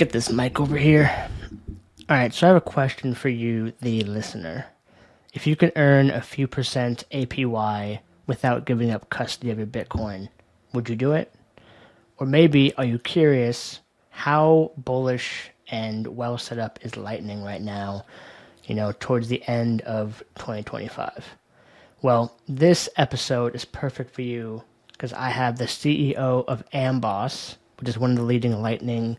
get this mic over here. All right, so I have a question for you, the listener. If you could earn a few percent APY without giving up custody of your Bitcoin, would you do it? Or maybe are you curious how bullish and well set up is Lightning right now, towards the end of 2025? Well, this episode is perfect for you because I have the CEO of Amboss, which is one of the leading Lightning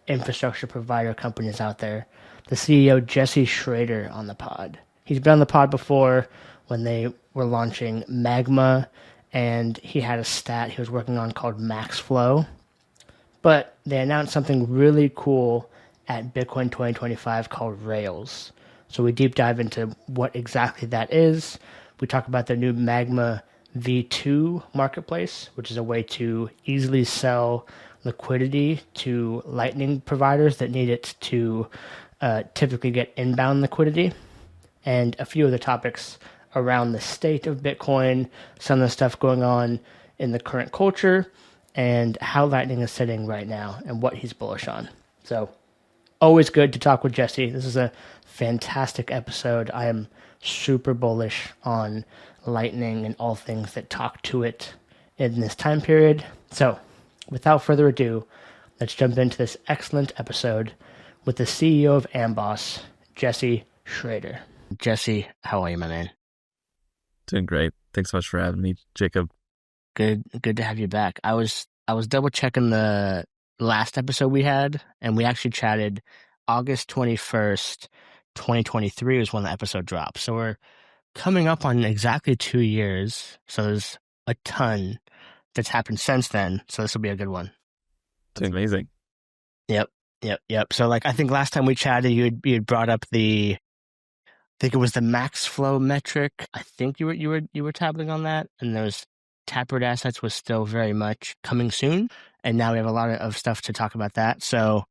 infrastructure provider companies out there, the CEO Jesse Shrader, on the pod. He's been on the pod before when they were launching Magma, and he had a stat he was working on called Max Flow. But they announced something really cool at Bitcoin 2025 called Rails. So we deep dive into what exactly that is. We talk about their new Magma V2 marketplace, which is a way to easily sell liquidity to Lightning providers that need it to typically get inbound liquidity, and a few other topics around the state of Bitcoin, some of the stuff going on in the current culture, and how Lightning is sitting right now and what he's bullish on. So always good to talk with Jesse. This is a fantastic episode. I am super bullish on Lightning and all things that talk to it in this time period. So without further ado, let's jump into this excellent episode with the CEO of Amboss, Jesse Shrader. Jesse, how are you, my man? Doing great. Thanks so much for having me, Jacob. Good to have you back. I was double checking the last episode we had, and we actually chatted August 21st, 2023 was when the episode dropped. So we're coming up on exactly 2 years. So there's a ton that's happened since then. So this will be a good one. It's amazing. Yep. So I think last time we chatted, you had brought up I think it was the max flow metric. I think you were tabbing on that, and those taproot assets was still very much coming soon. And now we have a lot of stuff to talk about that. So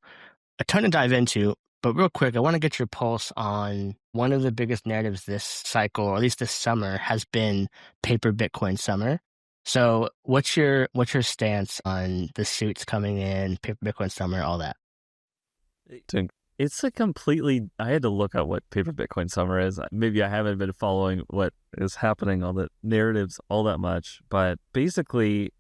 a ton to dive into. But real quick, I want to get your pulse on one of the biggest narratives this cycle, or at least this summer, has been paper Bitcoin summer. So what's your stance on the suits coming in, paper Bitcoin summer, all that? It's I had to look at what paper Bitcoin summer is. Maybe I haven't been following what is happening on the narratives all that much, but basically,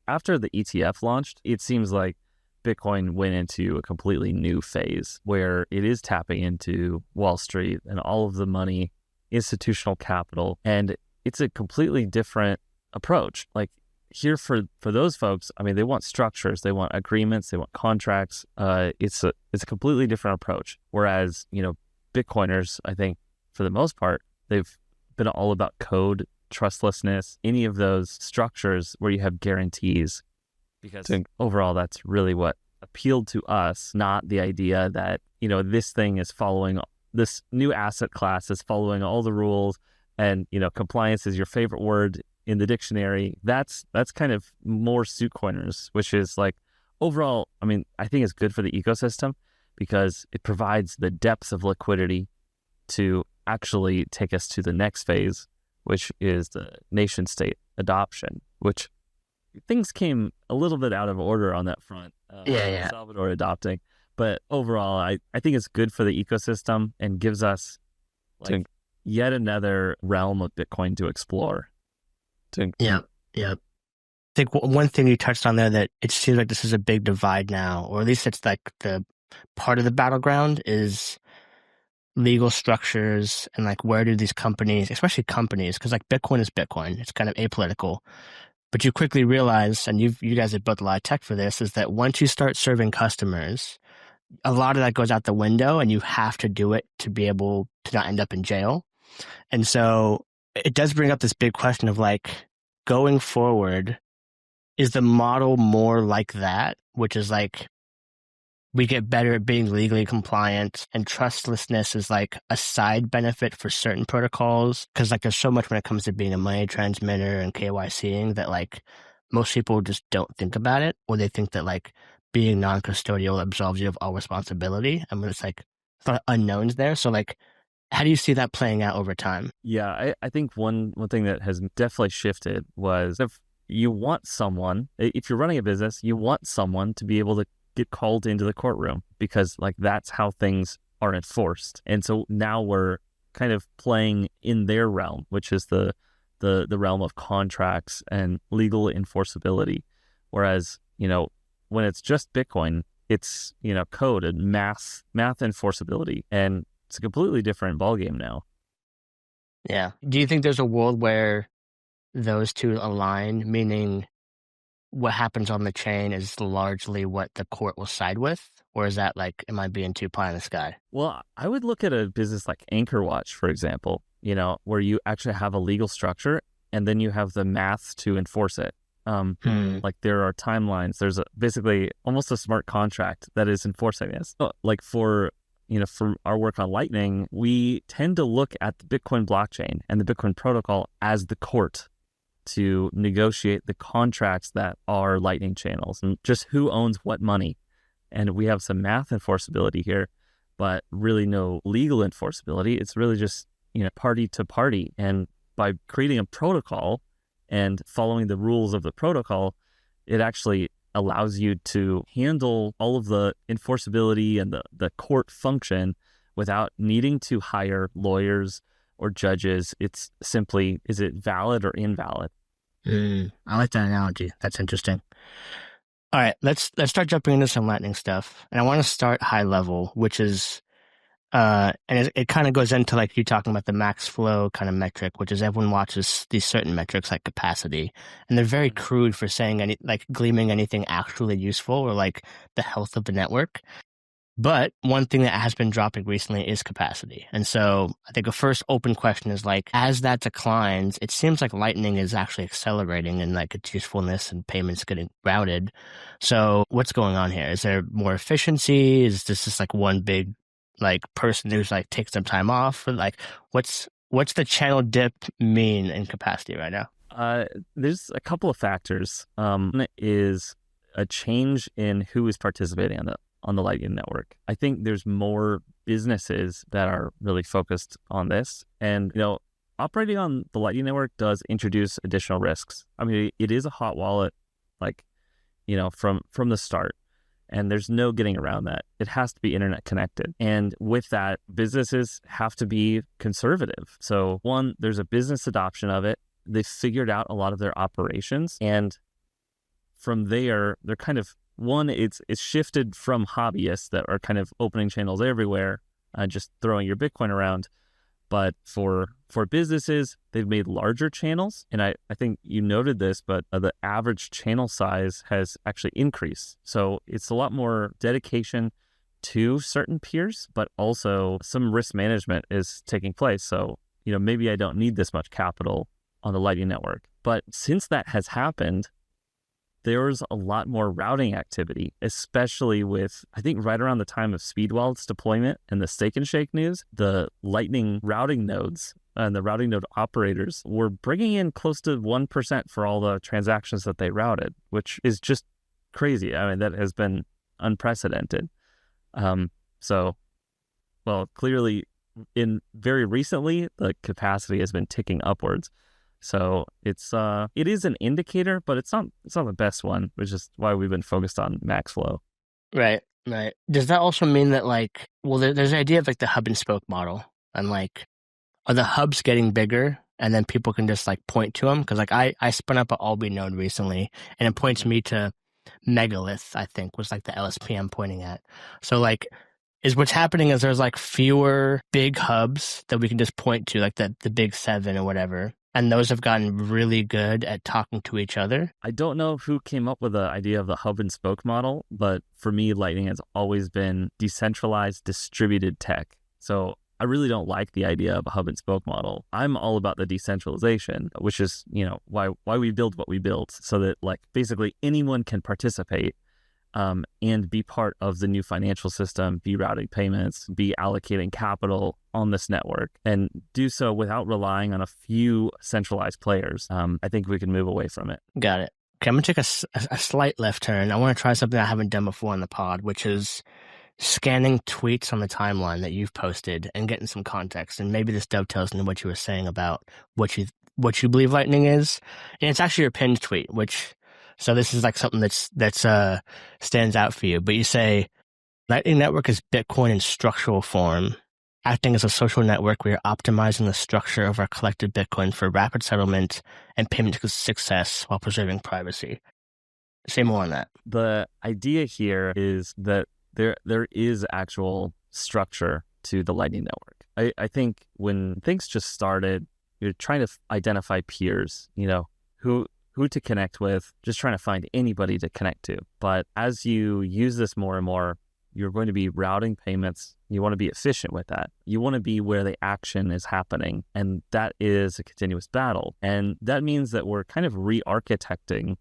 after the ETF launched, it seems like Bitcoin went into a completely new phase where it is tapping into Wall Street and all of the money, institutional capital, and it's a completely different approach. Like here for those folks, they want structures, they want agreements, they want contracts. It's a completely different approach. Whereas, Bitcoiners, I think for the most part, they've been all about code, trustlessness, any of those structures where you have guarantees. Because overall, that's really what appealed to us, not the idea that, this thing is following, this new asset class is following all the rules, and, compliance is your favorite word in the dictionary. That's kind of more suit coiners, which is like, overall, I think it's good for the ecosystem because it provides the depth of liquidity to actually take us to the next phase, which is the nation state adoption, which things came a little bit out of order on that front. Yeah. Salvador adopting. But overall, I think it's good for the ecosystem and gives us yet another realm of Bitcoin to explore. Yeah. I think one thing you touched on there that it seems like this is a big divide now, or at least it's like the part of the battleground is legal structures and where do these companies, especially companies, because Bitcoin is Bitcoin. It's kind of apolitical. But you quickly realize, and you guys have built a lot of tech for this, is that once you start serving customers, a lot of that goes out the window, and you have to do it to be able to not end up in jail. And so it does bring up this big question of going forward, is the model more like that, which is we get better at being legally compliant, and trustlessness is a side benefit for certain protocols, because there's so much when it comes to being a money transmitter and KYCing that most people just don't think about it, or they think that being non-custodial absolves you of all responsibility. It's a lot of unknowns there. So how do you see that playing out over time? Yeah, I think one thing that has definitely shifted was if you want someone, if you're running a business, you want someone to be able to get called into the courtroom because like that's how things are enforced. And so now we're kind of playing in their realm, which is the realm of contracts and legal enforceability. Whereas, when it's just Bitcoin, it's, code and math enforceability. And it's a completely different ballgame now. Yeah. Do you think there's a world where those two align, meaning what happens on the chain is largely what the court will side with? Or is that like, am I being too pie in the sky? Well, I would look at a business like Anchor Watch, for example, where you actually have a legal structure and then you have the math to enforce it. Like there are timelines. There's basically almost a smart contract that is enforcing this. Like for our work on Lightning, we tend to look at the Bitcoin blockchain and the Bitcoin protocol as the court to negotiate the contracts that are Lightning channels and just who owns what money. And we have some math enforceability here, but really no legal enforceability. It's really just, party to party. And by creating a protocol and following the rules of the protocol, it actually allows you to handle all of the enforceability and the court function without needing to hire lawyers or judges. It's simply, is it valid or invalid? I like that analogy. That's interesting. All right, let's start jumping into some Lightning stuff. And I want to start high level, which is, and it kind of goes into like you talking about the max flow kind of metric, which is everyone watches these certain metrics like capacity, and they're very crude for saying gleaming anything actually useful or like the health of the network. But one thing that has been dropping recently is capacity. And so I think a first open question is like, as that declines, it seems like Lightning is actually accelerating in like its usefulness and payments getting routed. So what's going on here? Is there more efficiency? Is this just like one big like person who's like takes some time off? Or like what's the channel dip mean in capacity right now? There's a couple of factors. One is a change in who is participating on the Lightning Network. I think there's more businesses that are really focused on this. And, operating on the Lightning Network does introduce additional risks. I mean, it is a hot wallet, like, from the start. And there's no getting around that. It has to be internet connected. And with that, businesses have to be conservative. So one, there's a business adoption of it. They've figured out a lot of their operations. And from there, they're kind of, one, it's shifted from hobbyists that are kind of opening channels everywhere, just throwing your Bitcoin around. But for businesses, they've made larger channels. And I think you noted this, but the average channel size has actually increased. So it's a lot more dedication to certain peers, but also some risk management is taking place. So, maybe I don't need this much capital on the Lightning Network. But since that has happened, there's a lot more routing activity, especially with, I think right around the time of SpeedWallet's deployment and the Stake and Shake news, the Lightning routing nodes and the routing node operators were bringing in close to 1% for all the transactions that they routed, which is just crazy. I mean, that has been unprecedented. Clearly very recently, the capacity has been ticking upwards. So it is an indicator, but it's not the best one, which is why we've been focused on max flow. Right. Does that also mean that like, well, there's the idea of like the hub and spoke model, and like, are the hubs getting bigger and then people can just like point to them? Because like I spun up an Alby node recently and it points me to Megalith, I think was like the LSP I'm pointing at. So like, is what's happening is there's like fewer big hubs that we can just point to, like the big 7 or whatever. And those have gotten really good at talking to each other. I don't know who came up with the idea of the hub and spoke model, but for me, Lightning has always been decentralized, distributed tech. So I really don't like the idea of a hub and spoke model. I'm all about the decentralization, which is, why we build what we built, so that like basically anyone can participate and be part of the new financial system, be routing payments, be allocating capital on this network, and do so without relying on a few centralized players. I think we can move away from it. Got it. Okay, I'm going to take a slight left turn. I want to try something I haven't done before on the pod, which is scanning tweets on the timeline that you've posted and getting some context. And maybe this dovetails into what you were saying about what you believe Lightning is. And it's actually your pinned tweet, which So this is like something that's stands out for you. But you say Lightning Network is Bitcoin in structural form. Acting as a social network, we are optimizing the structure of our collected Bitcoin for rapid settlement and payment success while preserving privacy. Say more on that. The idea here is that there is actual structure to the Lightning Network. I think when things just started, you're trying to identify peers, who to connect with, just trying to find anybody to connect to. But as you use this more and more, you're going to be routing payments. You want to be efficient with that. You want to be where the action is happening. And that is a continuous battle. And that means that we're kind of re-architecting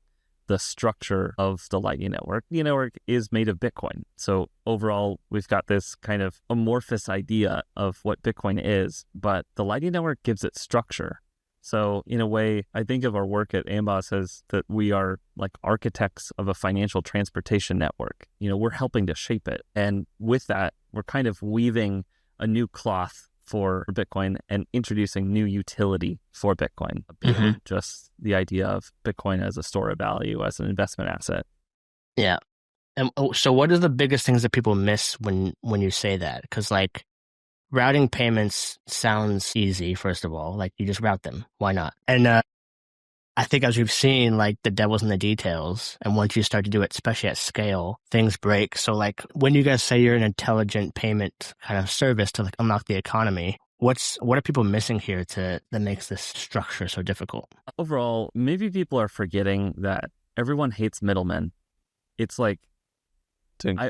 the structure of the Lightning Network. The network is made of Bitcoin. So overall, we've got this kind of amorphous idea of what Bitcoin is, but the Lightning Network gives it structure. So in a way, I think of our work at Amboss as that we are like architects of a financial transportation network. We're helping to shape it. And with that, we're kind of weaving a new cloth for Bitcoin and introducing new utility for Bitcoin, beyond just the idea of Bitcoin as a store of value, as an investment asset. Yeah. And so what are the biggest things that people miss when you say that? Because like routing payments sounds easy, first of all. Like you just route them. Why not? And I think as we've seen, like the devil's in the details. And once you start to do it, especially at scale, things break. So like when you guys say you're an intelligent payment kind of service to like unlock the economy, what are people missing here that makes this structure so difficult? Overall, maybe people are forgetting that everyone hates middlemen. It's like,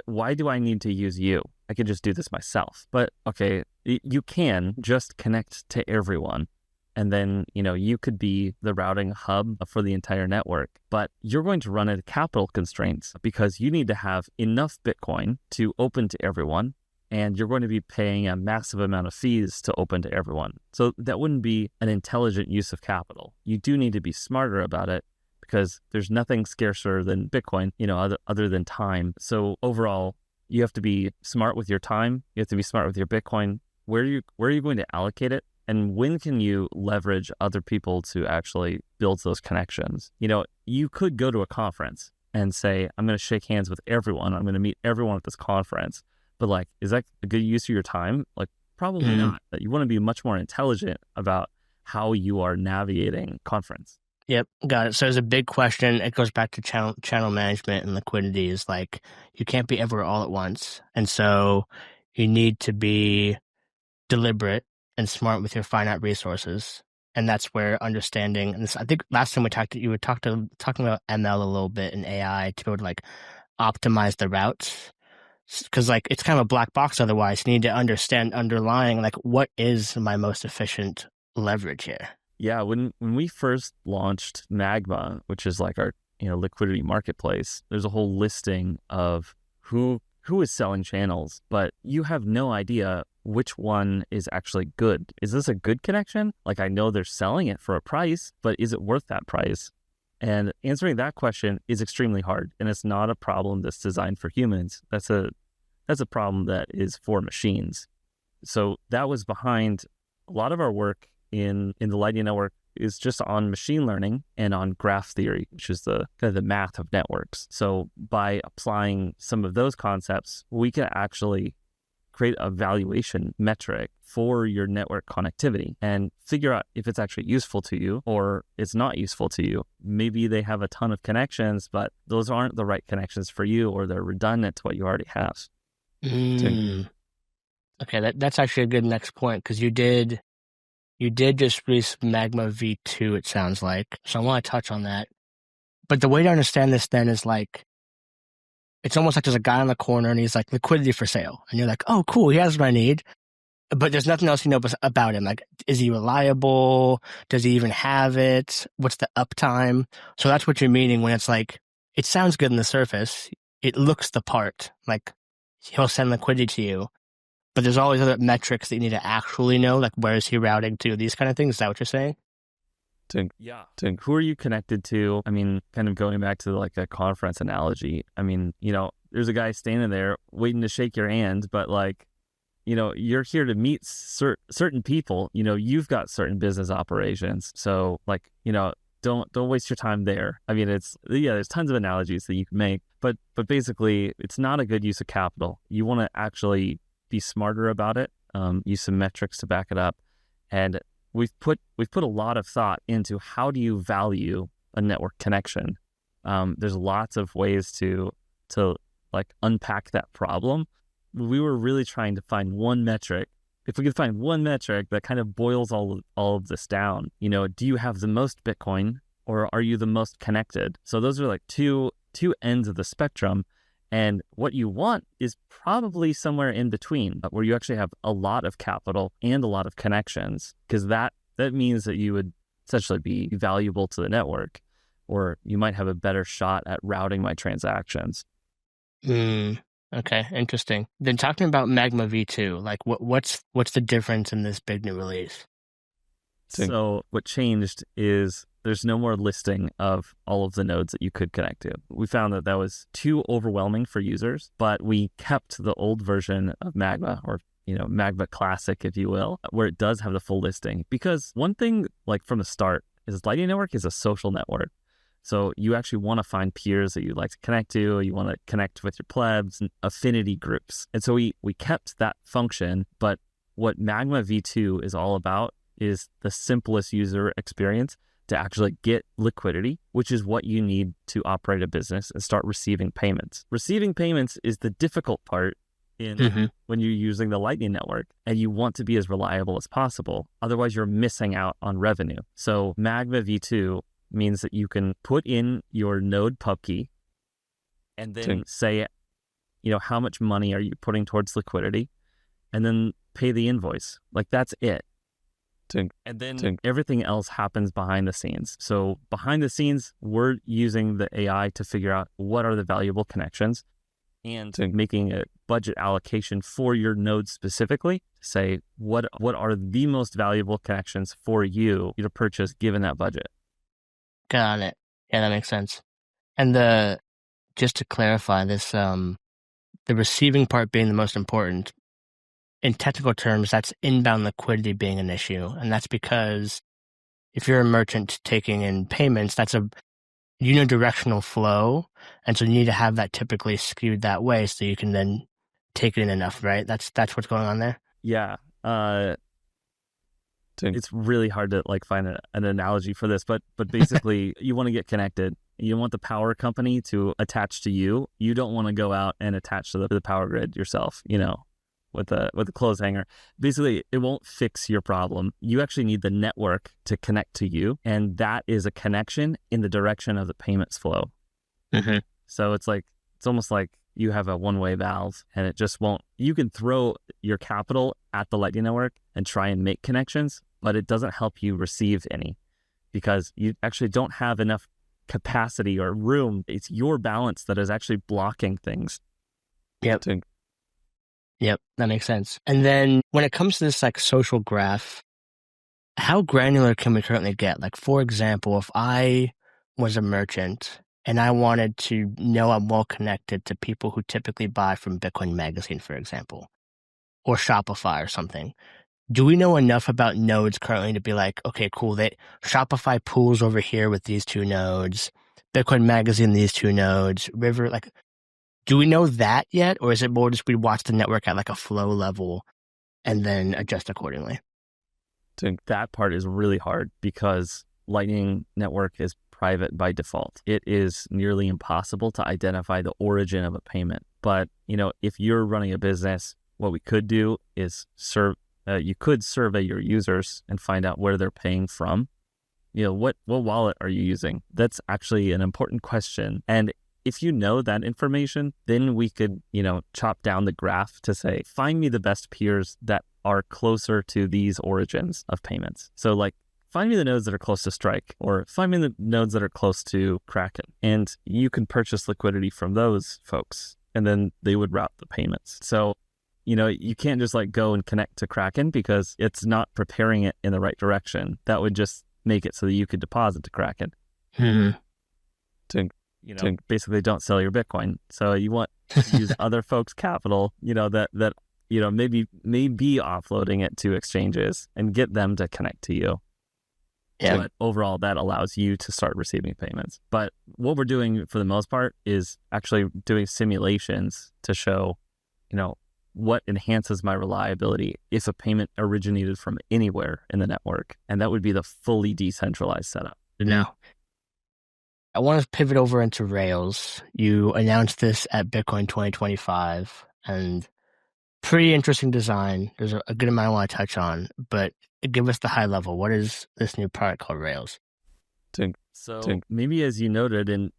why do I need to use you? I could just do this myself. But okay, you can just connect to everyone. And then, you could be the routing hub for the entire network, but you're going to run into capital constraints because you need to have enough Bitcoin to open to everyone, and you're going to be paying a massive amount of fees to open to everyone. So that wouldn't be an intelligent use of capital. You do need to be smarter about it because there's nothing scarcer than Bitcoin, other than time. So overall, you have to be smart with your time. You have to be smart with your Bitcoin. Where are you going to allocate it? And when can you leverage other people to actually build those connections? You could go to a conference and say, I'm going to shake hands with everyone. I'm going to meet everyone at this conference. But like, is that a good use of your time? Like, probably not. You want to be much more intelligent about how you are navigating conference. Yep, got it. So there's a big question. It goes back to channel management and liquidity. Is like you can't be everywhere all at once. And so you need to be deliberate and smart with your finite resources. And that's where understanding, and this, I think last time you were talking about ML a little bit and AI to be able to like optimize the routes. Because like it's kind of a black box otherwise. You need to understand underlying like what is my most efficient leverage here. Yeah, when we first launched Magma, which is like our liquidity marketplace, there's a whole listing of who is selling channels, but you have no idea which one is actually good. Is this a good connection? Like I know they're selling it for a price, but is it worth that price? And answering that question is extremely hard, and it's not a problem that's designed for humans. That's a problem that is for machines. So that was behind a lot of our work in the Lightning Network is just on machine learning and on graph theory, which is the kind of the math of networks. So by applying some of those concepts, we can actually create a valuation metric for your network connectivity and figure out if it's actually useful to you or it's not useful to you. Maybe they have a ton of connections, but those aren't the right connections for you, or they're redundant to what you already have. Okay, that's actually a good next point, because you did just release Magma V2, it sounds like. So I want to touch on that. But the way to understand this then is like, it's almost like there's a guy on the corner and he's like, liquidity for sale. And you're like, oh, cool, he has what I need. But there's nothing else you know about him. Like, is he reliable? Does he even have it? What's the uptime? So that's what you're meaning when it's like, it sounds good on the surface. It looks the part. Like, he'll send liquidity to you. But there's all these other metrics that you need to actually know, like where is he routing to, these kind of things. Is that what you're saying? Tink, who are you connected to? I mean, kind of going back to like a conference analogy. I mean, there's a guy standing there waiting to shake your hand, but like, you're here to meet certain people. You've got certain business operations. So like, don't waste your time there. I mean, there's tons of analogies that you can make, but basically it's not a good use of capital. You want to actually be smarter about it, use some metrics to back it up. And we've put a lot of thought into how do you value a network connection. There's lots of ways to like unpack that problem. We were really trying to find one metric. If we could find one metric that kind of boils all of this down, do you have the most Bitcoin or are you the most connected? So those are like two ends of the spectrum. And what you want is probably somewhere in between, where you actually have a lot of capital and a lot of connections, because that means that you would essentially be valuable to the network, or you might have a better shot at routing my transactions. Okay, interesting. Then talking about Magma V2, like what's the difference in this big new release? So what changed is there's no more listing of all of the nodes that you could connect to. We found that was too overwhelming for users, but we kept the old version of Magma, or Magma Classic, if you will, where it does have the full listing. Because one thing, like from the start, is Lightning Network is a social network. So you actually want to find peers that you'd like to connect to. You want to connect with your plebs and affinity groups. And so we kept that function, but what Magma V2 is all about is the simplest user experience to actually get liquidity, which is what you need to operate a business and start receiving payments. Receiving payments is the difficult part when you're using the Lightning Network, and you want to be as reliable as possible. Otherwise, you're missing out on revenue. So Magma V2 means that you can put in your node pub key and then say, how much money are you putting towards liquidity, and then pay the invoice. Like, that's it. And then everything else happens behind the scenes. So behind the scenes, we're using the AI to figure out what are the valuable connections and making a budget allocation for your node specifically. Say, what are the most valuable connections for you to purchase given that budget. Got it. Yeah, that makes sense. And just to clarify this, the receiving part being the most important, in technical terms, that's inbound liquidity being an issue. And that's because if you're a merchant taking in payments, that's a unidirectional flow. And so you need to have that typically skewed that way so you can then take it in enough, right? That's what's going on there? Yeah. It's really hard to find an analogy for this, but basically you want to get connected. You want the power company to attach to you. You don't want to go out and attach to the power grid yourself, with a clothes hanger. Basically, it won't fix your problem. You actually need the network to connect to you, and that is a connection in the direction of the payments flow. So it's almost like you have a one-way valve, and it just won't. You can throw your capital at the Lightning Network and try and make connections, but it doesn't help you receive any because you actually don't have enough capacity or room. It's your balance that is actually blocking things. Yep, that makes sense. And then when it comes to this social graph, how granular can we currently get? Like, for example, if I was a merchant and I wanted to know I'm well connected to people who typically buy from Bitcoin Magazine, for example, or Shopify or something, do we know enough about nodes currently to be like, okay, cool, Shopify pools over here with these two nodes, Bitcoin Magazine, these two nodes, River, do we know that yet? Or is it more just we watch the network at a flow level and then adjust accordingly? I think that part is really hard because Lightning Network is private by default. It is nearly impossible to identify the origin of a payment. But, if you're running a business, what we could do is you could survey your users and find out where they're paying from. What wallet are you using? That's actually an important question. And if you know that information, then we could, chop down the graph to say, find me the best peers that are closer to these origins of payments. So find me the nodes that are close to Strike, or find me the nodes that are close to Kraken. And you can purchase liquidity from those folks, and then they would route the payments. So, you can't just go and connect to Kraken because it's not preparing it in the right direction. That would just make it so that you could deposit to Kraken. Basically don't sell your Bitcoin. So you want to use other folks' capital, that maybe be offloading it to exchanges and get them to connect to you. Yeah. But overall, that allows you to start receiving payments. But what we're doing for the most part is actually doing simulations to show, what enhances my reliability if a payment originated from anywhere in the network. And that would be the fully decentralized setup. Now, I want to pivot over into Rails. You announced this at Bitcoin 2025, and pretty interesting design. There's a good amount I want to touch on, but give us the high level. What is this new product called Rails? So maybe as you noted in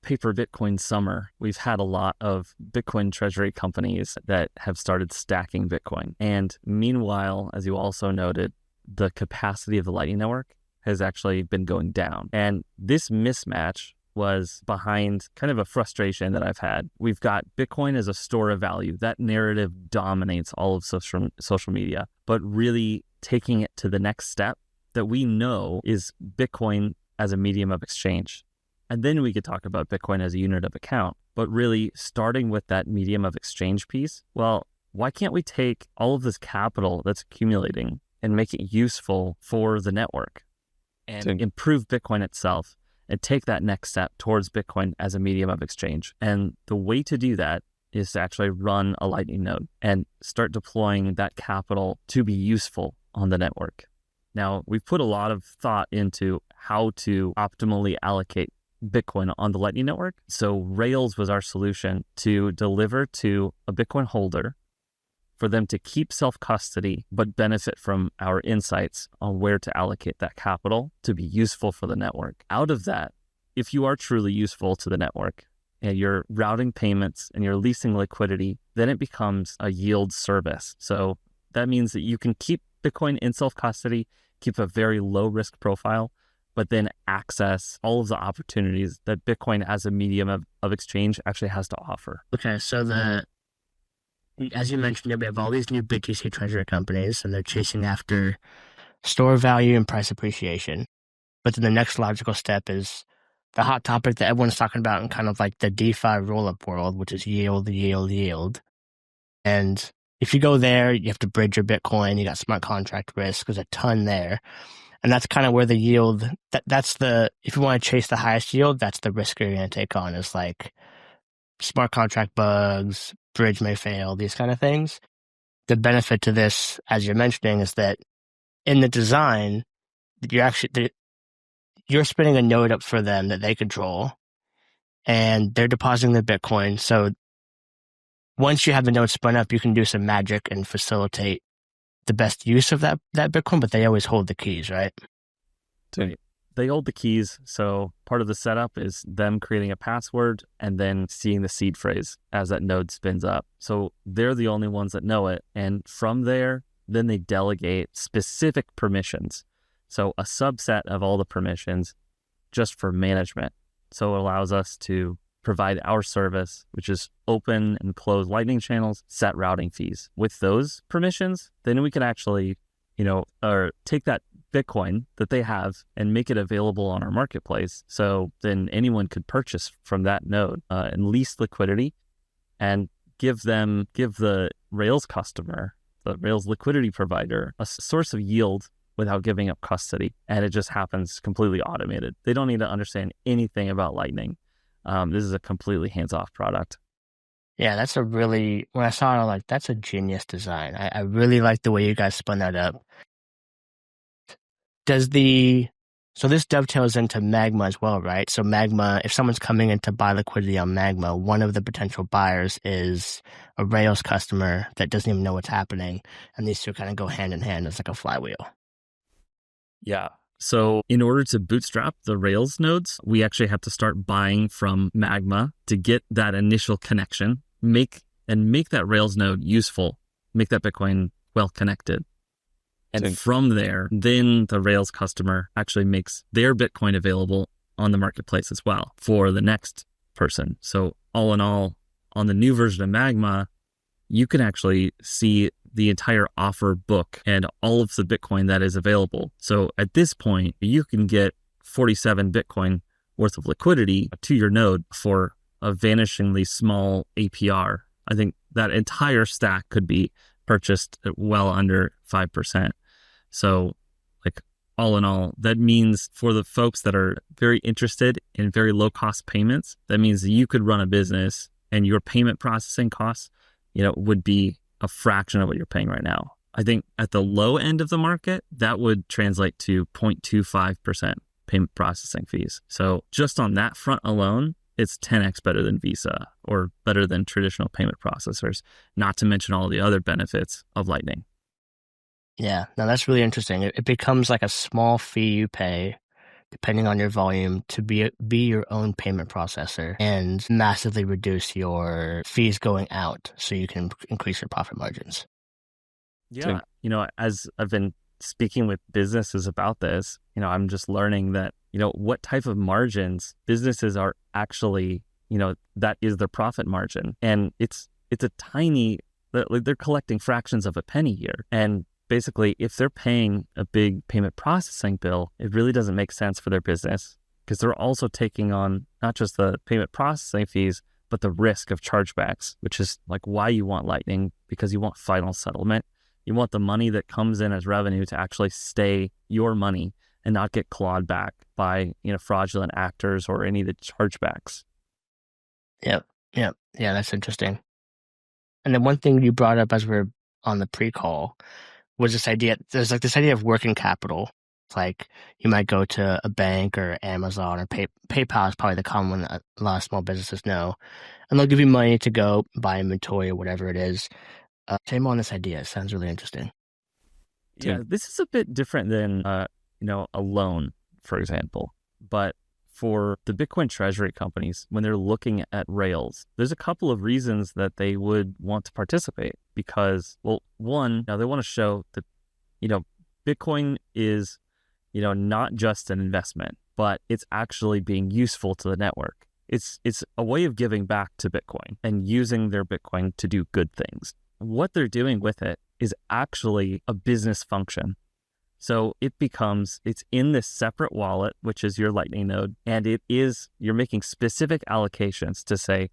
Paper Bitcoin Summer, we've had a lot of Bitcoin treasury companies that have started stacking Bitcoin. And meanwhile, as you also noted, the capacity of the Lightning Network has actually been going down. And this mismatch was behind kind of a frustration that I've had. We've got Bitcoin as a store of value. That narrative dominates all of social media, but really taking it to the next step that we know is Bitcoin as a medium of exchange. And then we could talk about Bitcoin as a unit of account, but really starting with that medium of exchange piece. Well, why can't we take all of this capital that's accumulating and make it useful for the network and improve Bitcoin itself and take that next step towards Bitcoin as a medium of exchange? And the way to do that is to actually run a Lightning node and start deploying that capital to be useful on the network. Now, we've put a lot of thought into how to optimally allocate Bitcoin on the Lightning Network. So Rails was our solution to deliver to a Bitcoin holder for them to keep self-custody, but benefit from our insights on where to allocate that capital to be useful for the network. Out of that, if you are truly useful to the network and you're routing payments and you're leasing liquidity, then it becomes a yield service. So that means that you can keep Bitcoin in self-custody, keep a very low risk profile, but then access all of the opportunities that Bitcoin as a medium of exchange actually has to offer. Okay, so as you mentioned, we have all these new BTC treasury companies, and they're chasing after store value and price appreciation. But then the next logical step is the hot topic that everyone's talking about in kind of like the DeFi rollup world, which is yield, yield, yield. And if you go there, you have to bridge your Bitcoin. You got smart contract risk. There's a ton there. And that's kind of where the yield, if you want to chase the highest yield, that's the risk you're going to take on, is like smart contract bugs, bridge may fail, these kind of things. The benefit to this, as you're mentioning, is that in the design, you're spinning a node up for them that they control, and they're depositing the Bitcoin. So once you have the node spun up, you can do some magic and facilitate the best use of that Bitcoin, but they always hold the keys, right? They hold the keys. So part of the setup is them creating a password and then seeing the seed phrase as that node spins up. So they're the only ones that know it. And from there, then they delegate specific permissions. So a subset of all the permissions just for management. So it allows us to provide our service, which is open and close Lightning channels, set routing fees. With those permissions, then we can actually, or take that Bitcoin that they have and make it available on our marketplace. So then anyone could purchase from that node and lease liquidity and give the Rails customer, the Rails liquidity provider, a source of yield without giving up custody. And it just happens completely automated. They don't need to understand anything about Lightning. This is a completely hands-off product. Yeah, when I saw it, I'm like, that's a genius design. I really like the way you guys spun that up. So this dovetails into Magma as well, right? So Magma, if someone's coming in to buy liquidity on Magma, one of the potential buyers is a Rails customer that doesn't even know what's happening. And these two kind of go hand in hand as like a flywheel. Yeah. So in order to bootstrap the Rails nodes, we actually have to start buying from Magma to get that initial connection, make that Rails node useful, make that Bitcoin well connected. And from there, then the Rails customer actually makes their Bitcoin available on the marketplace as well for the next person. So all in all, on the new version of Magma, you can actually see the entire offer book and all of the Bitcoin that is available. So at this point, you can get 47 Bitcoin worth of liquidity to your node for a vanishingly small APR. I think that entire stack could be purchased at well under 5%. So like all in all, that means for the folks that are very interested in very low cost payments, that means that you could run a business and your payment processing costs, would be a fraction of what you're paying right now. I think at the low end of the market, that would translate to 0.25% payment processing fees. So just on that front alone, it's 10x better than Visa or better than traditional payment processors, not to mention all the other benefits of Lightning. Yeah, no, that's really interesting. It becomes like a small fee you pay, depending on your volume, to be your own payment processor and massively reduce your fees going out so you can increase your profit margins. Yeah, as I've been speaking with businesses about this, I'm just learning that, what type of margins businesses are actually, that is their profit margin. And it's a tiny, they're collecting fractions of a penny here. And basically, if they're paying a big payment processing bill, it really doesn't make sense for their business because they're also taking on not just the payment processing fees, but the risk of chargebacks, which is like why you want Lightning, because you want final settlement. You want the money that comes in as revenue to actually stay your money and not get clawed back by, fraudulent actors or any of the chargebacks. Yep. Yeah, that's interesting. And then one thing you brought up as we're on the pre-call was this idea. There's like this idea of working capital. Like you might go to a bank or Amazon or PayPal is probably the common one that a lot of small businesses know, and they'll give you money to go buy inventory or whatever it is. Shame on this idea. It sounds really interesting. Yeah, this is a bit different than a loan, for example. But for the Bitcoin treasury companies, when they're looking at Rails, there's a couple of reasons that they would want to participate because, well, one, now they want to show that, Bitcoin is, not just an investment, but it's actually being useful to the network. It's a way of giving back to Bitcoin and using their Bitcoin to do good things. What they're doing with it is actually a business function. So it's in this separate wallet, which is your Lightning node, and you're making specific allocations to say,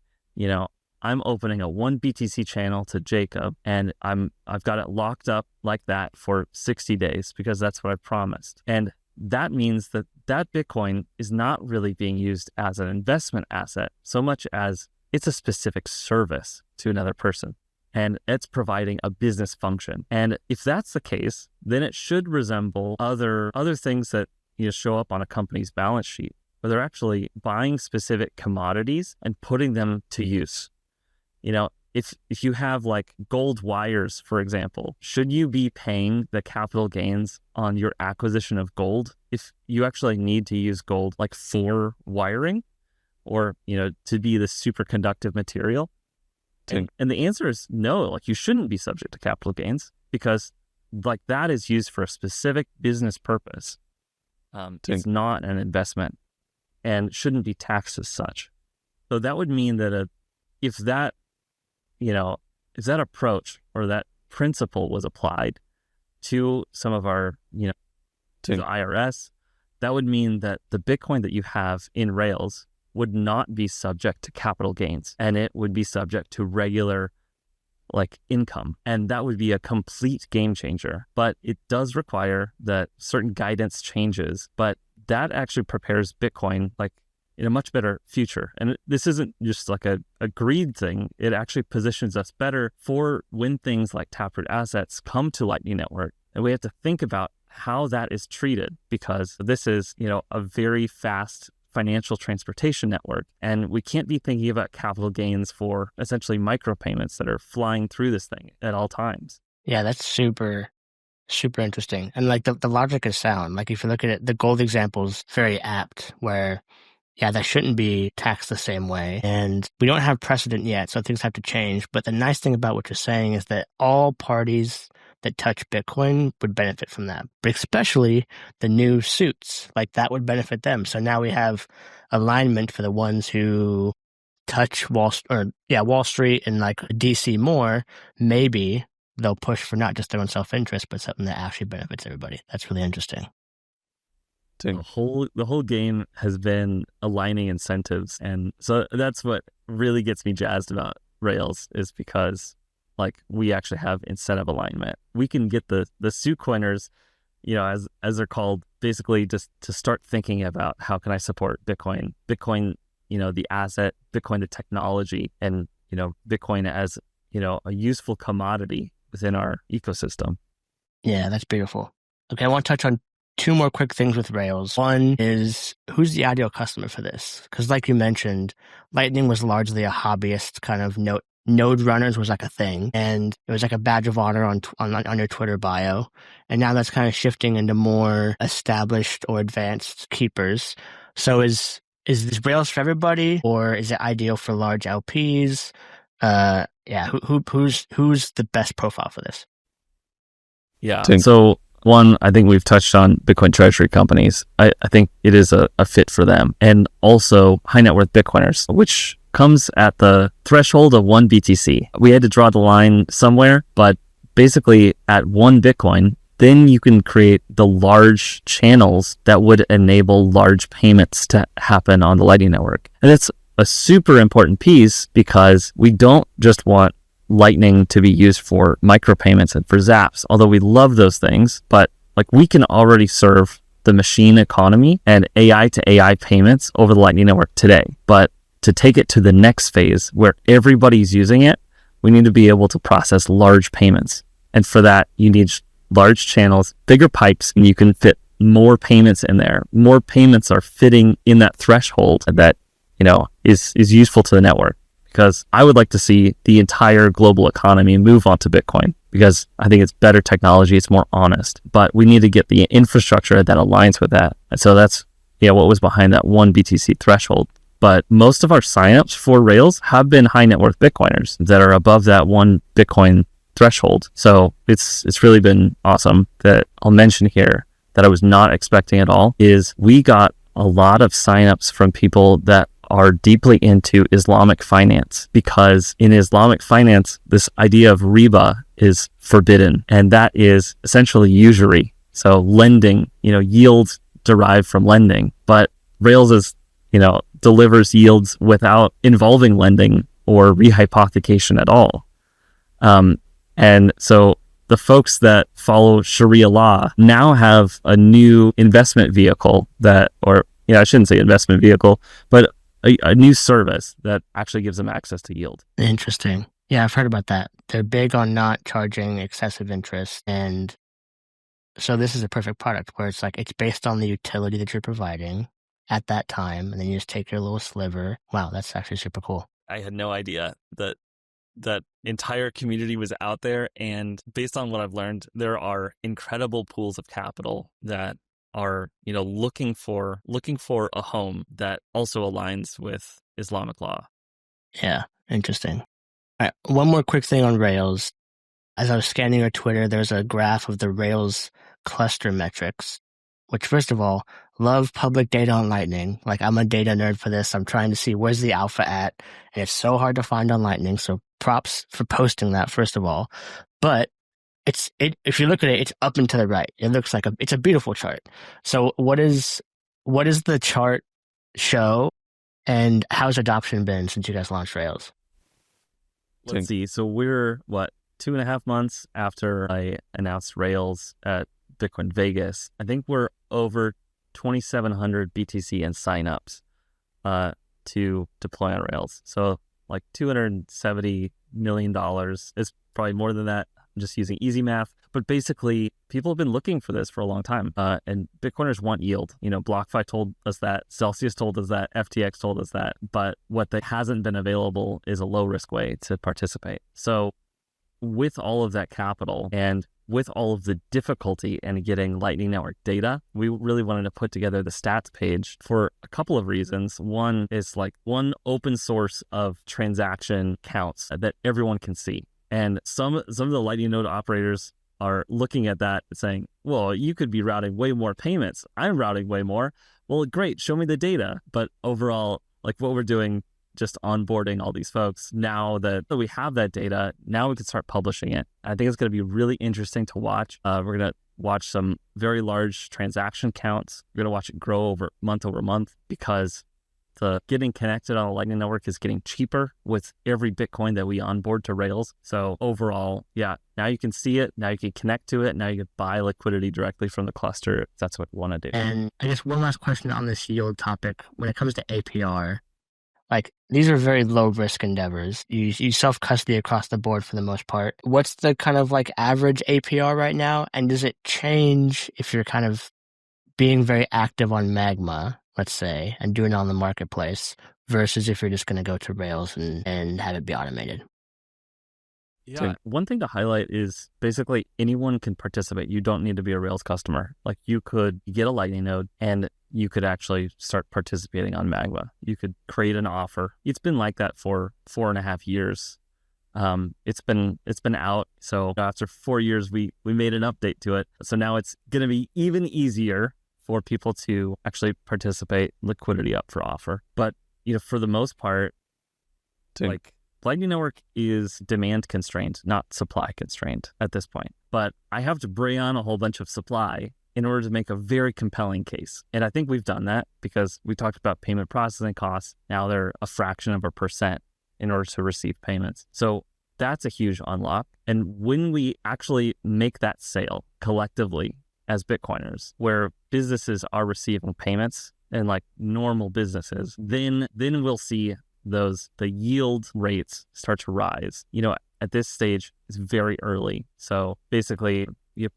I'm opening a 1 BTC channel to Jacob, and I've got it locked up like that for 60 days because that's what I promised. And that means that Bitcoin is not really being used as an investment asset so much as it's a specific service to another person. And it's providing a business function. And if that's the case, then it should resemble other things that show up on a company's balance sheet, where they're actually buying specific commodities and putting them to use. If you have like gold wires, for example, should you be paying the capital gains on your acquisition of gold if you actually need to use gold like for wiring or, to be the superconductive material? And the answer is no, like you shouldn't be subject to capital gains because like that is used for a specific business purpose. It's not an investment and shouldn't be taxed as such. So that would mean that if that approach or that principle was applied to some of our, to the IRS, that would mean that the Bitcoin that you have in Rails would not be subject to capital gains and it would be subject to regular like income. And that would be a complete game changer. But it does require that certain guidance changes, but that actually prepares Bitcoin like in a much better future. And this isn't just like a greed thing. It actually positions us better for when things like taproot assets come to Lightning Network. And we have to think about how that is treated because this is, a very fast financial transportation network. And we can't be thinking about capital gains for essentially micropayments that are flying through this thing at all times. Yeah, that's super, super interesting. And like the logic is sound. Like if you look at it, the gold example is very apt where, yeah, that shouldn't be taxed the same way. And we don't have precedent yet, so things have to change. But the nice thing about what you're saying is that all parties that touch Bitcoin would benefit from that, but especially the new suits, like that would benefit them. So now we have alignment for the ones who touch Wall Street and like DC more. Maybe they'll push for not just their own self-interest, but something that actually benefits everybody. That's really interesting. The whole game has been aligning incentives, and so that's what really gets me jazzed about Rails is because like we actually have incentive alignment. We can get the suit coiners, as they're called, basically just to start thinking about how can I support Bitcoin, the asset, Bitcoin, the technology, and, Bitcoin as, a useful commodity within our ecosystem. Yeah, that's beautiful. Okay, I want to touch on two more quick things with Rails. One is, who's the ideal customer for this? Because like you mentioned, Lightning was largely a hobbyist kind of node runners was like a thing, and it was like a badge of honor on your Twitter bio. And now that's kind of shifting into more established or advanced keepers. So is this Rails for everybody, or is it ideal for large LPs? Who's the best profile for this? Yeah. So one, I think we've touched on Bitcoin treasury companies. I think it is a fit for them. And also high net worth Bitcoiners, which comes at the threshold of 1 BTC. We had to draw the line somewhere, but basically at 1 Bitcoin, then you can create the large channels that would enable large payments to happen on the Lightning Network. And it's a super important piece because we don't just want Lightning to be used for micropayments and for zaps, although we love those things, but like we can already serve the machine economy and AI to AI payments over the Lightning Network today. But to take it to the next phase where everybody's using it, we need to be able to process large payments. And for that, you need large channels, bigger pipes, and you can fit more payments in there. More payments are fitting in that threshold that, is useful to the network. Because I would like to see the entire global economy move onto Bitcoin because I think it's better technology, it's more honest. But we need to get the infrastructure that aligns with that. And so that's what was behind that 1 BTC threshold. But most of our signups for Rails have been high net worth Bitcoiners that are above that 1 Bitcoin threshold. So it's really been awesome. That I'll mention here that I was not expecting at all is we got a lot of signups from people that are deeply into Islamic finance, because in Islamic finance, this idea of riba is forbidden, and that is essentially usury. So lending, yields derived from lending, but Rails is, delivers yields without involving lending or rehypothecation at all. And so the folks that follow Sharia law now have a new investment vehicle I shouldn't say investment vehicle, but a new service that actually gives them access to yield. Interesting. Yeah, I've heard about that. They're big on not charging excessive interest. And so this is a perfect product where it's like, it's based on the utility that you're providing at that time. And then you just take your little sliver. Wow, that's actually super cool. I had no idea that entire community was out there. And based on what I've learned, there are incredible pools of capital that are, looking for a home that also aligns with Islamic law. Yeah, interesting. All right, one more quick thing on Rails. As I was scanning your Twitter, there's a graph of the Rails cluster metrics, which, first of all, love public data on Lightning. Like, I'm a data nerd for this. I'm trying to see where's the alpha at, and it's so hard to find on Lightning. So props for posting that, first of all. But if you look at it, it's up and to the right. It looks like it's a beautiful chart. So what is the chart show, and how's adoption been since you guys launched Rails? Let's see. So we're 2.5 months after I announced Rails at Bitcoin Vegas. I think we're over 2,700 BTC in signups to deploy on Rails. So like $270 million is probably more than that. I'm just using easy math, but basically people have been looking for this for a long time, and Bitcoiners want yield. BlockFi told us that, Celsius told us that, FTX told us that, but what hasn't been available is a low risk way to participate. So with all of that capital and with all of the difficulty in getting Lightning Network data, we really wanted to put together the stats page for a couple of reasons. One is one open source of transaction counts that everyone can see. And some of the Lightning node operators are looking at that and saying, well, you could be routing way more payments. I'm routing way more. Well, great. Show me the data. But overall, what we're doing, just onboarding all these folks, now that we have that data, now we can start publishing it. I think it's going to be really interesting to watch. We're going to watch some very large transaction counts. We're going to watch it grow over month, because getting connected on a Lightning Network is getting cheaper with every Bitcoin that we onboard to Rails. So overall, yeah, now you can see it. Now you can connect to it. Now you can buy liquidity directly from the cluster if that's what you want to do. And I guess one last question on this yield topic. When it comes to APR, like these are very low risk endeavors. You self custody across the board for the most part. What's the kind of like average APR right now? And does it change if you're kind of being very active on Magma, let's say, and doing it on the marketplace versus if you're just going to go to Rails and have it be automated? Yeah. So one thing to highlight is basically anyone can participate. You don't need to be a Rails customer. Like you could get a Lightning node and you could actually start participating on Magma. You could create an offer. It's been like that for 4.5 years. It's been out. So after 4 years, we made an update to it. So now it's going to be even easier for people to actually participate, liquidity up for offer. But for the most part, like Lightning Network is demand constrained, not supply constrained at this point. But I have to bring on a whole bunch of supply in order to make a very compelling case. And I think we've done that because we talked about payment processing costs. Now they're a fraction of a percent in order to receive payments. So that's a huge unlock. And when we actually make that sale collectively as Bitcoiners, where businesses are receiving payments and like normal businesses, then we'll see the yield rates start to rise. At this stage, it's very early. So basically,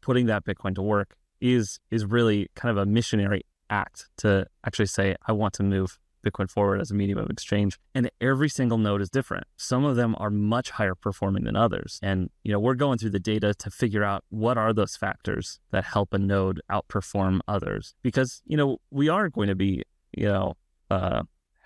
putting that Bitcoin to work is really kind of a missionary act to actually say, I want to move Bitcoin forward as a medium of exchange. And every single node is different. Some of them are much higher performing than others. And, we're going through the data to figure out what are those factors that help a node outperform others. Because, we are going to be,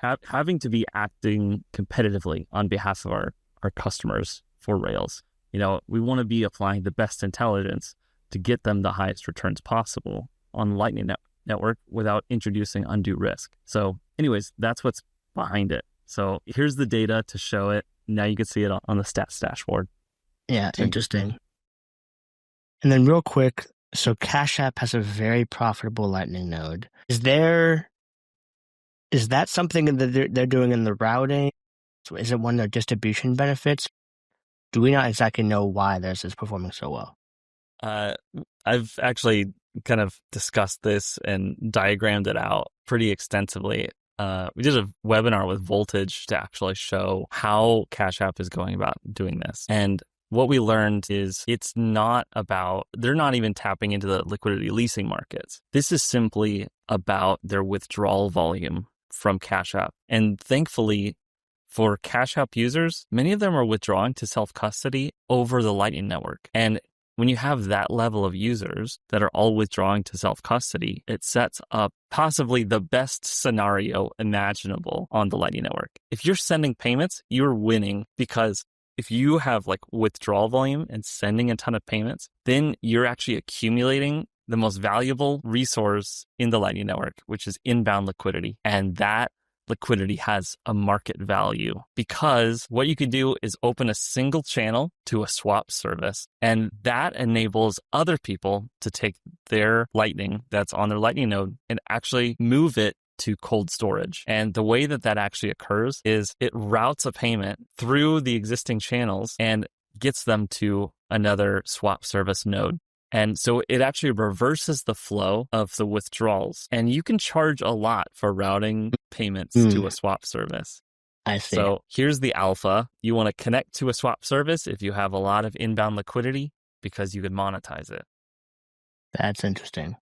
having to be acting competitively on behalf of our customers for Rails. We want to be applying the best intelligence to get them the highest returns possible on Lightning Network without introducing undue risk. So anyways, that's what's behind it. So here's the data to show it. Now you can see it on the stats dashboard. Yeah, interesting. And then real quick, so Cash App has a very profitable Lightning node. Is that something that they're doing in the routing? Is it one of their distribution benefits? Do we not exactly know why theirs is performing so well? I've actually kind of discussed this and diagrammed it out pretty extensively. We did a webinar with Voltage to actually show how Cash App is going about doing this. And what we learned is they're not even tapping into the liquidity leasing markets. This is simply about their withdrawal volume from Cash App. And thankfully, for Cash App users, many of them are withdrawing to self-custody over the Lightning Network. And when you have that level of users that are all withdrawing to self-custody, it sets up possibly the best scenario imaginable on the Lightning Network. If you're sending payments, you're winning, because if you have like withdrawal volume and sending a ton of payments, then you're actually accumulating the most valuable resource in the Lightning Network, which is inbound liquidity. And that liquidity has a market value, because what you can do is open a single channel to a swap service, and that enables other people to take their Lightning that's on their Lightning node and actually move it to cold storage. And the way that actually occurs is it routes a payment through the existing channels and gets them to another swap service node. And so it actually reverses the flow of the withdrawals. And you can charge a lot for routing payments to a swap service. I see. So here's the alpha. You want to connect to a swap service if you have a lot of inbound liquidity, because you can monetize it. That's interesting.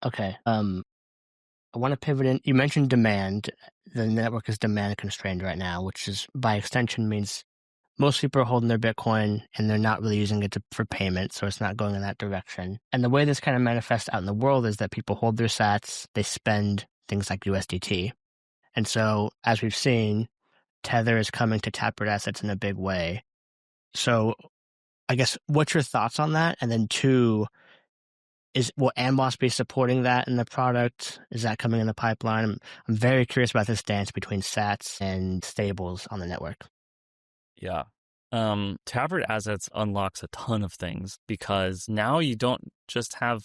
Okay. I want to pivot in. You mentioned demand. The network is demand constrained right now, which is by extension means most people are holding their Bitcoin and they're not really using it for payment, so it's not going in that direction. And the way this kind of manifests out in the world is that people hold their sats, they spend things like USDT. And so, as we've seen, Tether is coming to taproot assets in a big way. So, I guess, what's your thoughts on that? And then two, will Amboss be supporting that in the product? Is that coming in the pipeline? I'm very curious about this dance between sats and stables on the network. Yeah. Taproot assets unlocks a ton of things, because now you don't just have,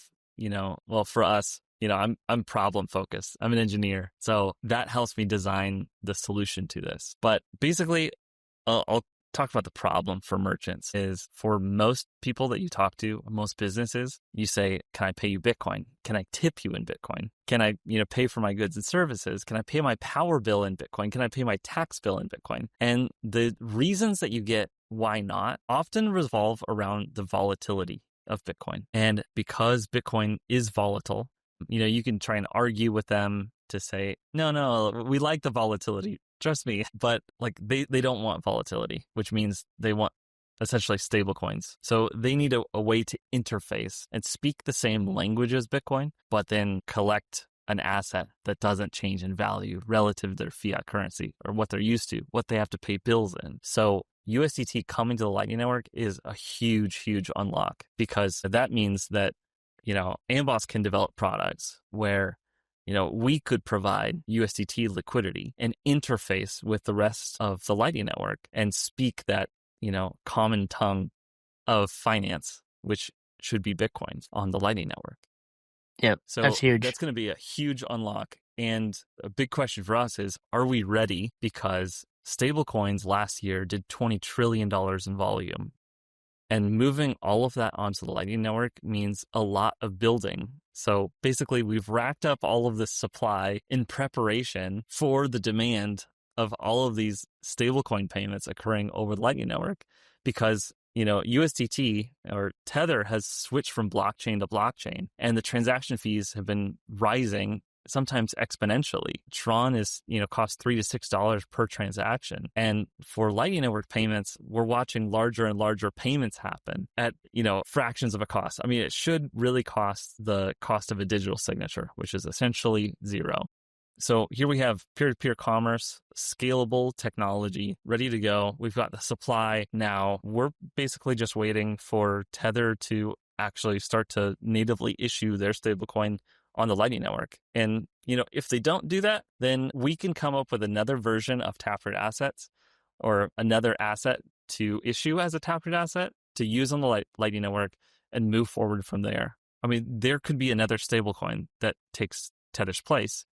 for us, I'm problem focused. I'm an engineer. So that helps me design the solution to this. But basically, I'll talk about the problem for merchants is for most people that you talk to, most businesses, you say, can I pay you Bitcoin? Can I tip you in Bitcoin? Can I, pay for my goods and services? Can I pay my power bill in Bitcoin? Can I pay my tax bill in Bitcoin? And the reasons that you get why not often revolve around the volatility of Bitcoin. And because Bitcoin is volatile, you can try and argue with them to say, no, we like the volatility. Trust me. But like they don't want volatility, which means they want essentially stablecoins. So they need a way to interface and speak the same language as Bitcoin, but then collect an asset that doesn't change in value relative to their fiat currency or what they're used to, what they have to pay bills in. So USDT coming to the Lightning Network is a huge, huge unlock because that means that, Amboss can develop products where, we could provide USDT liquidity and interface with the rest of the Lightning Network and speak that, common tongue of finance, which should be Bitcoin on the Lightning Network. Yep, so that's huge. That's going to be a huge unlock. And a big question for us is, are we ready? Because stablecoins last year did $20 trillion in volume. And moving all of that onto the Lightning Network means a lot of building. So basically, we've racked up all of this supply in preparation for the demand of all of these stablecoin payments occurring over the Lightning Network because, USDT or Tether has switched from blockchain to blockchain, and the transaction fees have been rising sometimes exponentially. Tron is, costs $3 to $6 per transaction. And for Lightning Network payments, we're watching larger and larger payments happen at, fractions of a cost. I mean, it should really cost the cost of a digital signature, which is essentially zero. So here we have peer-to-peer commerce, scalable technology, ready to go. We've got the supply now. We're basically just waiting for Tether to actually start to natively issue their stablecoin on the Lightning Network. And, if they don't do that, then we can come up with another version of Taproot assets or another asset to issue as a Taproot asset to use on the Lightning Network and move forward from there. I mean, there could be another stablecoin that takes Tether's place,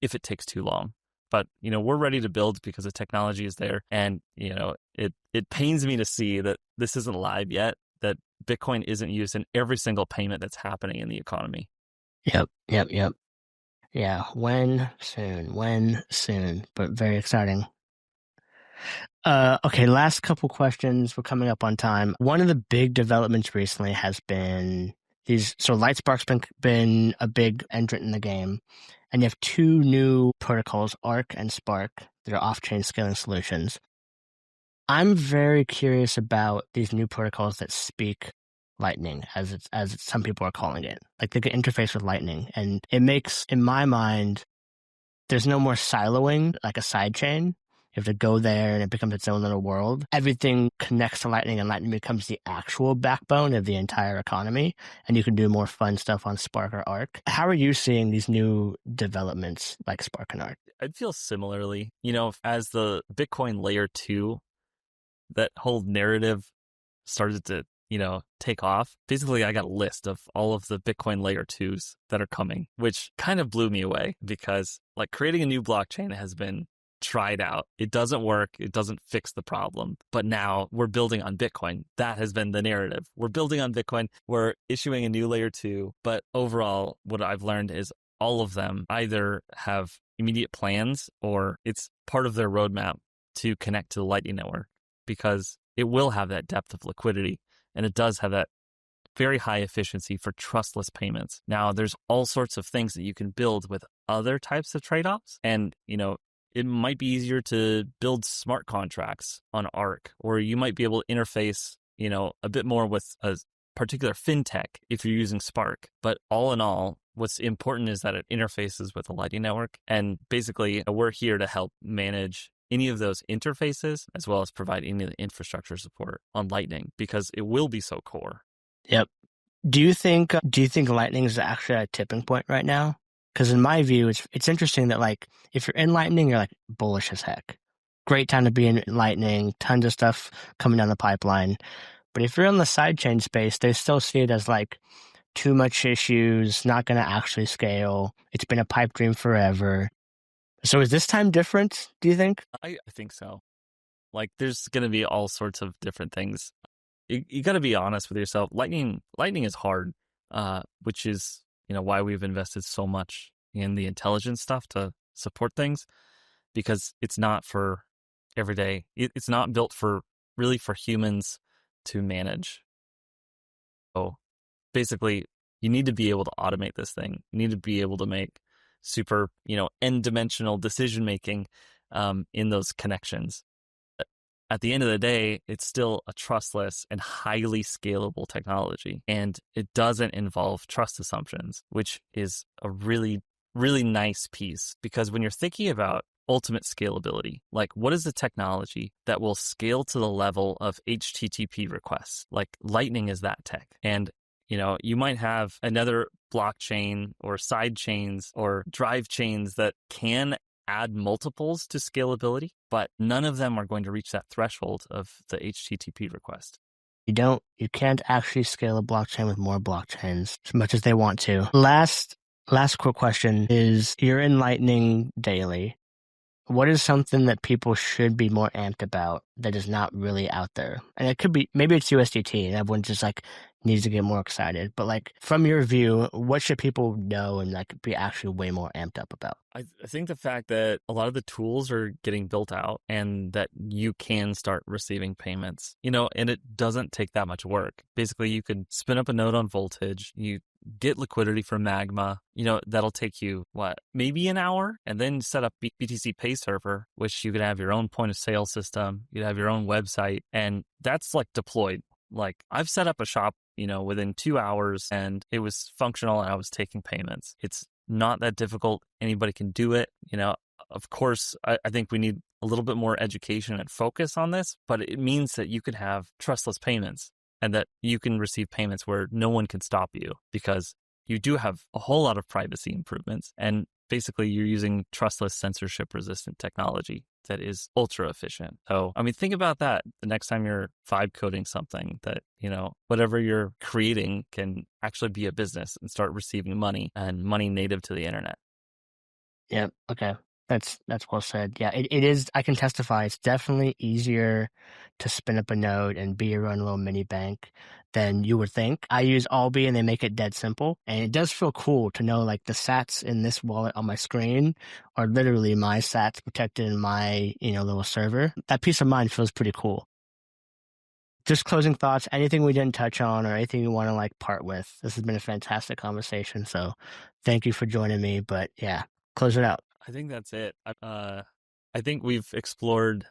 if it takes too long. But, we're ready to build because the technology is there. And, it pains me to see that this isn't live yet, that Bitcoin isn't used in every single payment that's happening in the economy. Yep. Yeah, when soon, but very exciting. Okay, last couple questions. We're coming up on time. One of the big developments recently has been Lightspark's been a big entrant in the game, and you have two new protocols, Arc and Spark, that are off-chain scaling solutions. I'm very curious about these new protocols that speak Lightning, as some people are calling it. Like they can interface with Lightning, and it makes, in my mind, there's no more siloing like a sidechain. You have to go there and it becomes its own little world. Everything connects to Lightning and Lightning becomes the actual backbone of the entire economy. And you can do more fun stuff on Spark or Arc. How are you seeing these new developments like Spark and Arc? I'd feel similarly, as the Bitcoin layer 2, that whole narrative started to, take off. Basically, I got a list of all of the Bitcoin layer 2s that are coming, which kind of blew me away because like creating a new blockchain has been tried out. It doesn't work. It doesn't fix the problem. But now we're building on Bitcoin. That has been the narrative. We're building on Bitcoin. We're issuing a new layer 2. But overall, what I've learned is all of them either have immediate plans or it's part of their roadmap to connect to the Lightning Network because it will have that depth of liquidity. And it does have that very high efficiency for trustless payments. Now, there's all sorts of things that you can build with other types of trade-offs. And, it might be easier to build smart contracts on Arc, or you might be able to interface, a bit more with a particular fintech if you're using Spark. But all in all, what's important is that it interfaces with the Lightning Network. And basically, we're here to help manage any of those interfaces, as well as provide any of the infrastructure support on Lightning, because it will be so core. Yep. Do you think Lightning is actually at a tipping point right now? Because in my view, it's interesting that like if you're in Lightning, you're like bullish as heck. Great time to be in Lightning, tons of stuff coming down the pipeline. But if you're in the sidechain space, they still see it as like too much issues, not going to actually scale. It's been a pipe dream forever. So is this time different, do you think? I think so. Like, there's going to be all sorts of different things. You got to be honest with yourself. Lightning is hard, which is, why we've invested so much in the intelligence stuff to support things, because it's not for every day. It's not built for humans to manage. So basically, you need to be able to automate this thing. You need to be able to make super, n-dimensional decision making in those connections. At the end of the day, it's still a trustless and highly scalable technology. And it doesn't involve trust assumptions, which is a really, really nice piece. Because when you're thinking about ultimate scalability, like, what is the technology that will scale to the level of HTTP requests? Like, Lightning is that tech. And you might have another blockchain or side chains or drive chains that can add multiples to scalability, but none of them are going to reach that threshold of the HTTP request. You can't actually scale a blockchain with more blockchains as much as they want to. Last quick question is, you're in Lightning daily. What is something that people should be more amped about that is not really out there? And it could be, maybe it's USDT and everyone just needs to get more excited. But from your view, what should people know and be actually way more amped up about? I think the fact that a lot of the tools are getting built out and that you can start receiving payments, and it doesn't take that much work. Basically, you could spin up a node on Voltage, you get liquidity from Magma, that'll take you, maybe an hour, and then set up BTC Pay Server, which you could have your own point of sale system, you'd have your own website, and that's deployed. I've set up a shop, within 2 hours, and it was functional and I was taking payments. It's not that difficult. Anybody can do it. Of course, I think we need a little bit more education and focus on this, but it means that you could have trustless payments and that you can receive payments where no one can stop you, because you do have a whole lot of privacy improvements. And basically, you're using trustless, censorship-resistant technology that is ultra efficient. So, think about that the next time you're vibe coding something, that, whatever you're creating can actually be a business and start receiving money, and money native to the internet. Yeah. Okay. That's well said. Yeah, it is. I can testify. It's definitely easier to spin up a node and be your own little mini bank than you would think. I use Albi and they make it dead simple. And it does feel cool to know the sats in this wallet on my screen are literally my sats protected in my, little server. That peace of mind feels pretty cool. Just closing thoughts, anything we didn't touch on or anything you want to part with. This has been a fantastic conversation. So thank you for joining me. But yeah, close it out. I think that's it. I think we've explored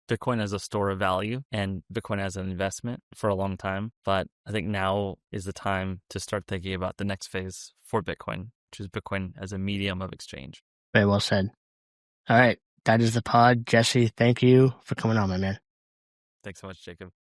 Bitcoin as a store of value and Bitcoin as an investment for a long time. But I think now is the time to start thinking about the next phase for Bitcoin, which is Bitcoin as a medium of exchange. Very well said. All right. That is the pod. Jesse, thank you for coming on, my man. Thanks so much, Jacob.